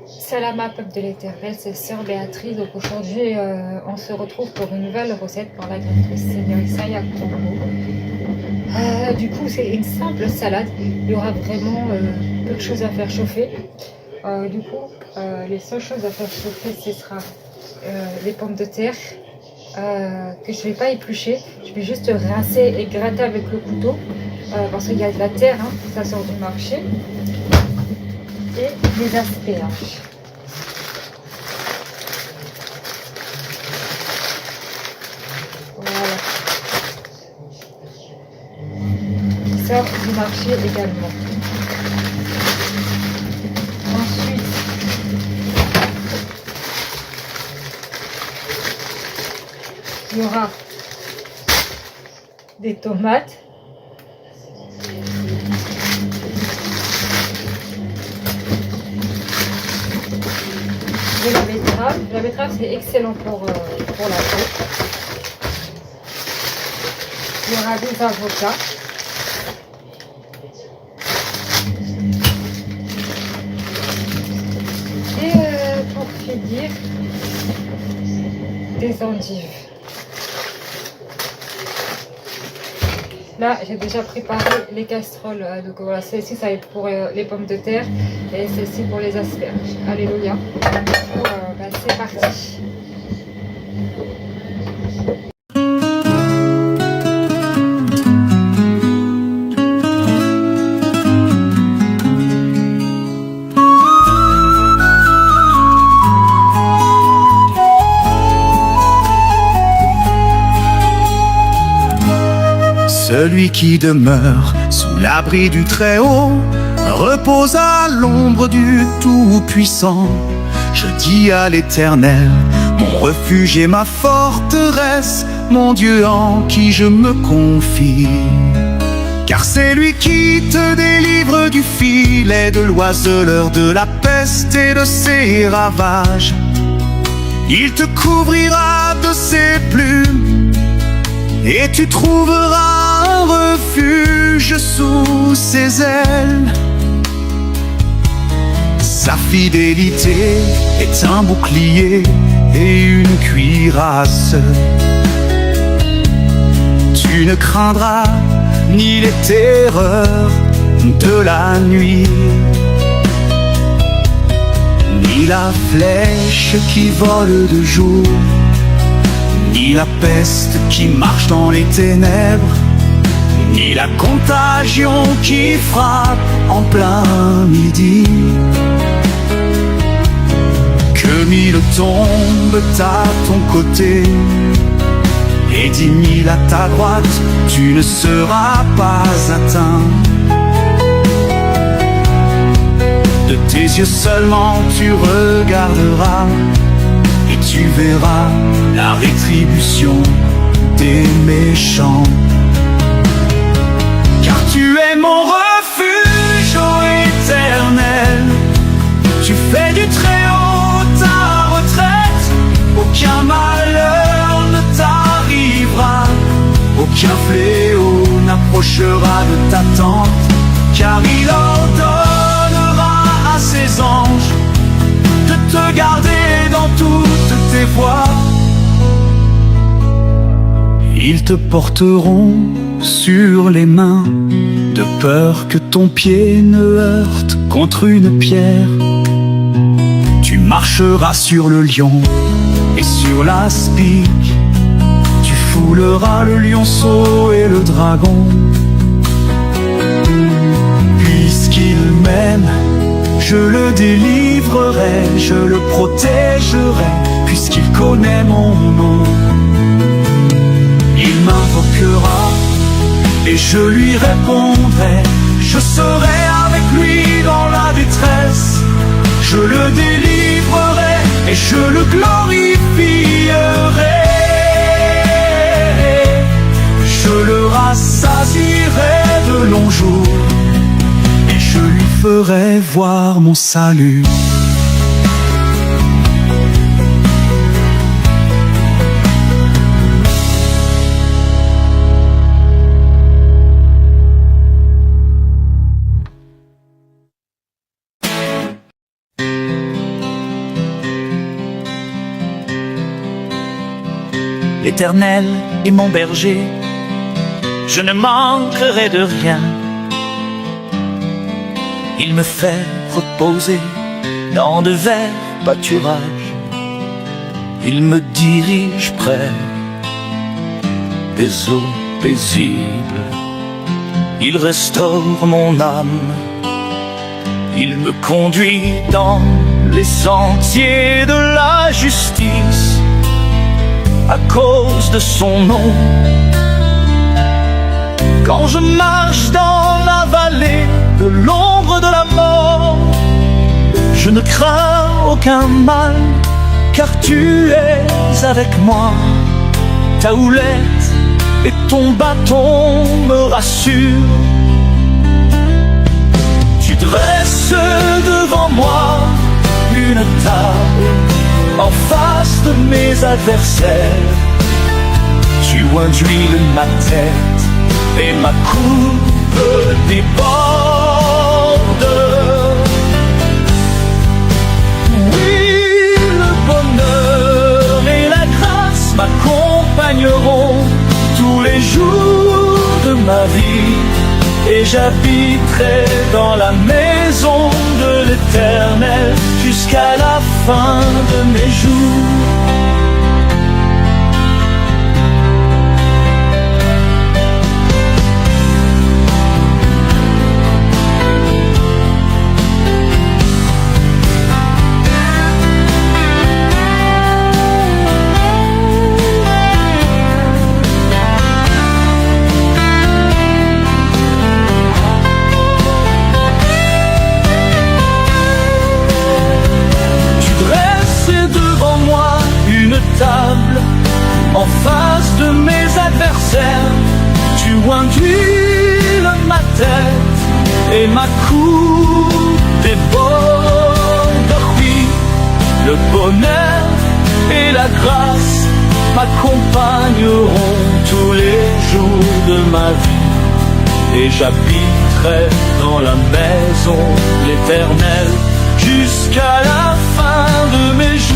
Salam à peuple de l'Éternel, c'est Sœur Béatrice. Donc aujourd'hui, on se retrouve pour une nouvelle recette par la grâce du Seigneur Isaiah Congo. Du coup, c'est une simple salade. Il y aura vraiment peu de choses à faire chauffer. Les seules choses à faire chauffer, ce sera les pommes de terre que je ne vais pas éplucher. Je vais juste rincer et gratter avec le couteau parce qu'il y a de la terre, hein, ça sort du marché. Et les asperges. Voilà. Qui sort du marché également. Ensuite, il y aura des tomates. De la betterave. La betterave, c'est excellent pour la peau. Il y aura des avocats. Et pour finir, des endives. Là, j'ai déjà préparé les casseroles. Donc voilà, celle-ci, ça va être pour les pommes de terre et celle-ci pour les asperges. Alléluia. C'est parti. Celui qui demeure sous l'abri du Très-Haut repose à l'ombre du Tout-Puissant. Je dis à l'Éternel, mon refuge et ma forteresse, mon Dieu en qui je me confie. Car c'est lui qui te délivre du filet de l'oiseleur, de la peste et de ses ravages. Il te couvrira de ses plumes et tu trouveras un refuge sous ses ailes. Sa fidélité est un bouclier et une cuirasse. Tu ne craindras ni les terreurs de la nuit, ni la flèche qui vole de jour, ni la peste qui marche dans les ténèbres, ni la contagion qui frappe en plein midi. Que 1000 tombent à ton côté et 10 000 à ta droite, tu ne seras pas atteint. De tes yeux seulement tu regarderas et tu verras la rétribution des méchants. Car tu es mon refuge, ô Éternel, tu fais du Très-Haut ta retraite. Aucun malheur ne t'arrivera, aucun fléau n'approchera de ta tente. Car il ordonnera à ses anges de te garder dans toutes tes voies. Ils te porteront sur les mains, de peur que ton pied ne heurte contre une pierre. Tu marcheras sur le lion et sur l'aspic, tu fouleras le lionceau et le dragon. Puisqu'il m'aime, je le délivrerai, je le protégerai, puisqu'il connaît mon nom. Il m'invoquera et je lui répondrai, je serai avec lui dans la détresse. Je le délivrerai et je le glorifierai. Je le rassasierai de longs jours et je lui ferai voir mon salut. L'Éternel est mon berger, je ne manquerai de rien. Il me fait reposer dans de verts pâturages. Il me dirige près des eaux paisibles. Il restaure mon âme. Il me conduit dans les sentiers de la justice à cause de son nom. Quand je marche dans la vallée de l'ombre de la mort, je ne crains aucun mal, car tu es avec moi. Ta houlette et ton bâton me rassurent. Tu dresses devant moi une table en face de mes adversaires. Tu induis ma tête et ma coupe déborde. Oui, le bonheur et la grâce m'accompagneront tous les jours de ma vie, et j'habiterai dans la maison de l'Éternel jusqu'à la fin de mes jours. Table en face de mes adversaires. Tu induis ma tête et ma coupe déborde. Oui, le bonheur et la grâce m'accompagneront tous les jours de ma vie, et j'habiterai dans la maison de l'Éternel jusqu'à la fin de mes jours.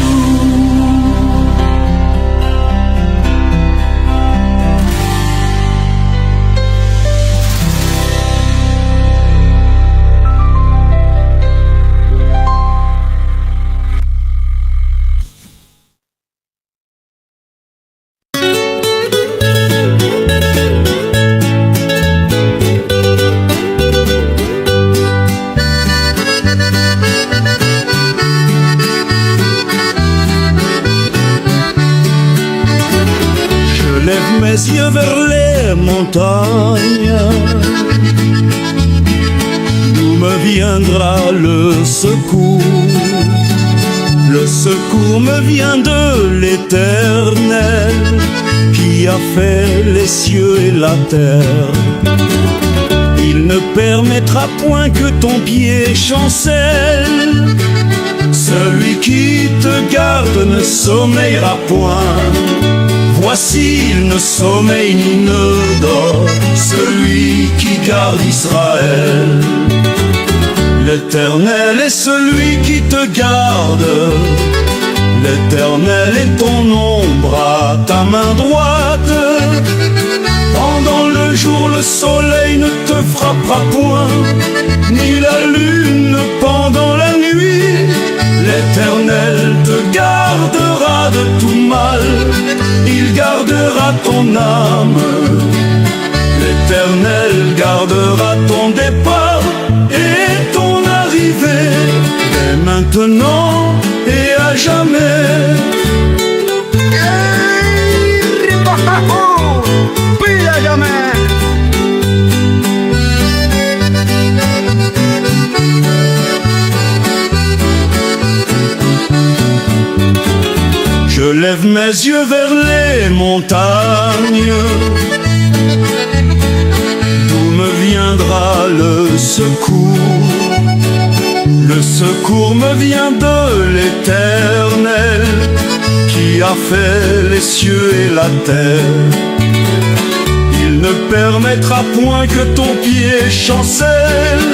Mes yeux vers les montagnes, d'où me viendra le secours? Le secours me vient de l'Éternel, qui a fait les cieux et la terre. Il ne permettra point que ton pied chancelle. Celui qui te garde ne sommeillera point. Voici, il ne sommeille ni ne dort, celui qui garde Israël. L'Éternel est celui qui te garde. L'Éternel est ton ombre à ta main droite. le soleil ne te frappera point, ni la lune pendant la nuit. L'Éternel te gardera de tout mal, il gardera ton âme. L'Éternel gardera ton départ et ton arrivée, dès maintenant et à jamais. Je lève mes yeux vers les montagnes, d'où me viendra le secours. Le secours me vient de l'Éternel, qui a fait les cieux et la terre. Il ne permettra point que ton pied chancelle.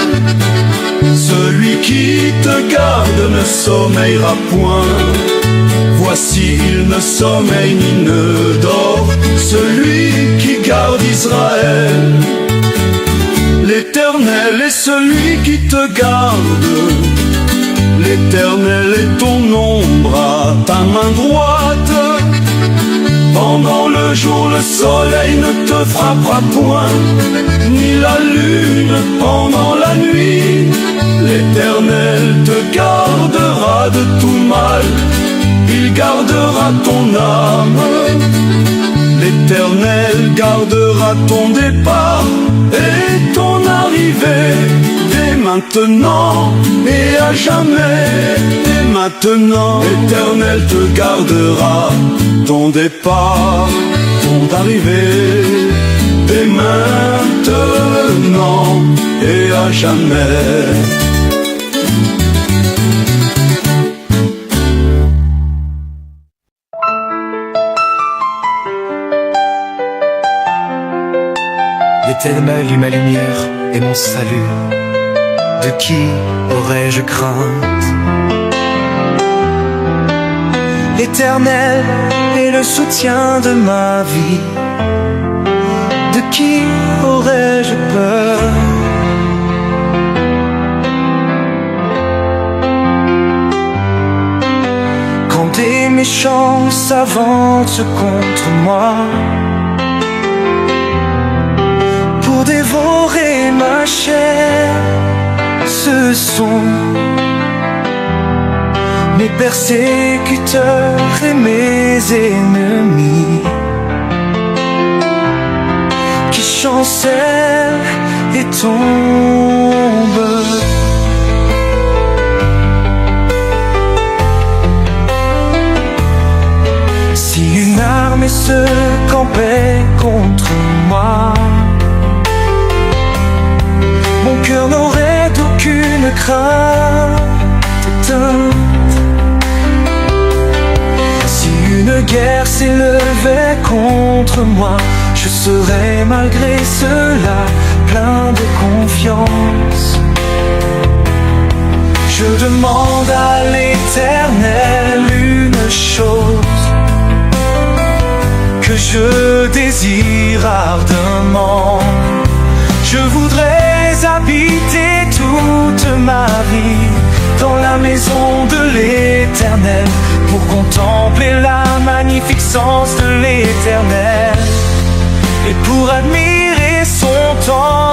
Celui qui te garde ne sommeillera point. Voici, il ne sommeille ni ne dort, celui qui garde Israël. L'Éternel est celui qui te garde. L'Éternel est ton ombre à ta main droite. Pendant le jour, le soleil ne te frappera point, ni la lune pendant la nuit. L'Éternel te gardera de tout mal, il gardera ton âme. L'Éternel gardera ton départ et ton arrivée, dès maintenant et à jamais. Dès maintenant, l'Éternel te gardera ton départ, ton arrivée, dès maintenant et à jamais. L'Éternel est ma lumière et mon salut. De qui aurais-je crainte? L'Éternel est le soutien de ma vie. De qui aurais-je peur? Quand des méchants s'avancent contre moi pour dévorer ma chair, ce sont mes persécuteurs et mes ennemis qui chancellent et tombent. Si une armée se campait contre moi, mon cœur n'aurait aucune crainte. Si une guerre s'élevait contre moi, je serais malgré cela plein de confiance. Je demande à l'Éternel une chose que je désire ardemment. Je voudrais habiter toute ma vie dans la maison de l'Éternel, pour contempler la magnificence de l'Éternel et pour admirer son temple.